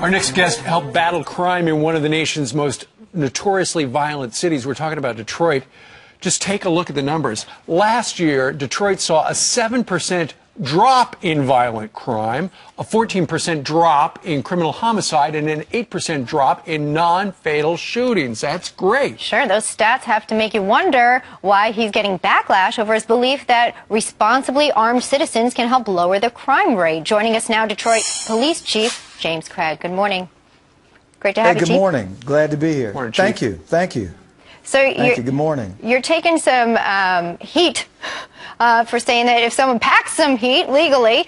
Our next guest helped battle crime in one of the nation's most notoriously violent cities. We're talking about Detroit. Just take a look at the numbers. Last year, Detroit saw a 7% drop in violent crime, a 14% drop in criminal homicide, and an 8% drop in non-fatal shootings. That's great. Sure, those stats have to make you wonder why he's getting backlash over his belief that responsibly armed citizens can help lower the crime rate. Joining us now, Detroit Police Chief James Craig. Good morning. Great to have you, Good Chief. morning. Glad to be here. Morning, Chief. Thank you. Thank you. So Thank you. Good morning. You're taking some heat for saying that if someone packs some heat legally,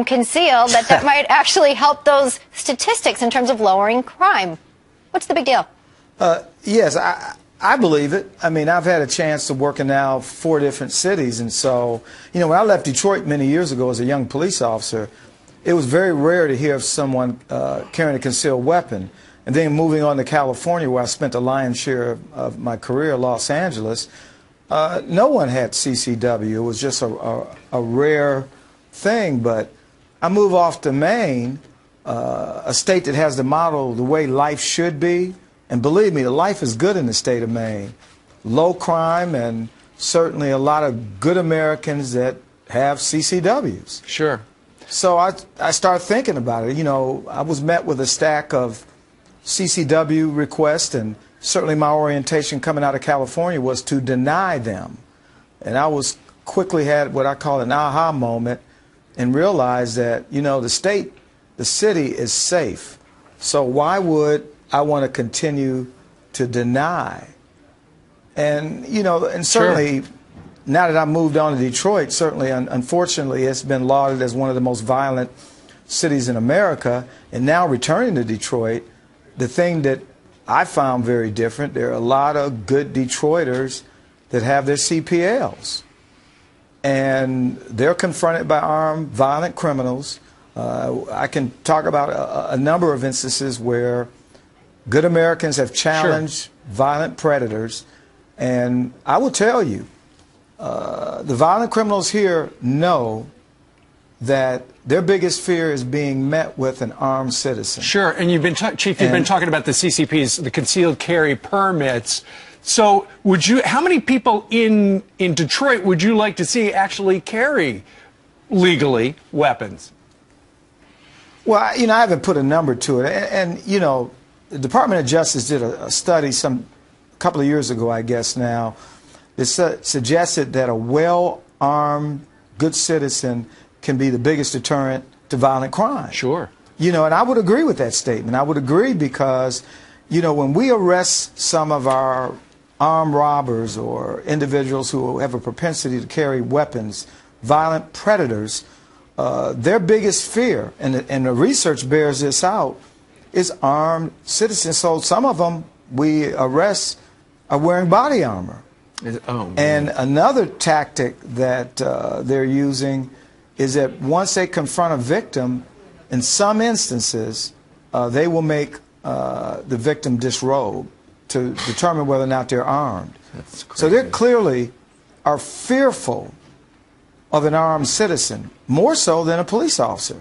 concealed, that might actually help those statistics in terms of lowering crime. What's the big deal? Yes, I believe it. I mean, I've had a chance to work in now 4 different cities, and so, you know, when I left Detroit many years ago as a young police officer, it was very rare to hear of someone carrying a concealed weapon. And then moving on to California, where I spent the lion's share of my career, Los Angeles, no one had CCW. It was just a rare thing. But I move off to Maine, a state that has the model the way life should be. And believe me, the life is good in the state of Maine. Low crime and certainly a lot of good Americans that have CCWs. Sure. So I started thinking about it. You know, I was met with a stack of CCW requests, and certainly my orientation coming out of California was to deny them. And I was quickly had what I call an aha moment and realized that, you know, the city is safe. So why would I want to continue to deny? And, you know, and certainly now that I moved on to Detroit, certainly, unfortunately, it's been lauded as one of the most violent cities in America. And now returning to Detroit, the thing that I found very different, there are a lot of good Detroiters that have their CPLs. And they're confronted by armed, violent criminals. I can talk about a number of instances where good Americans have challenged violent predators. And I will tell you, the violent criminals here know that their biggest fear is being met with an armed citizen. Sure, and you've been, Chief, you've been talking about the CCPs, the concealed carry permits. So how many people in Detroit would you like to see actually carry legally weapons? Well, you know, I haven't put a number to it. And you know, the Department of Justice did a study a couple of years ago, I guess now, that suggested that a well-armed, good citizen can be the biggest deterrent to violent crime. Sure. You know, and I would agree with that statement. I would agree because, you know, when we arrest some of our armed robbers or individuals who have a propensity to carry weapons, violent predators, their biggest fear, and the research bears this out, is armed citizens. So some of them we arrest are wearing body armor. Oh, and another tactic that they're using is that once they confront a victim, in some instances, they will make the victim disrobe to determine whether or not they're armed. That's crazy. So they clearly are fearful of an armed citizen, more so than a police officer.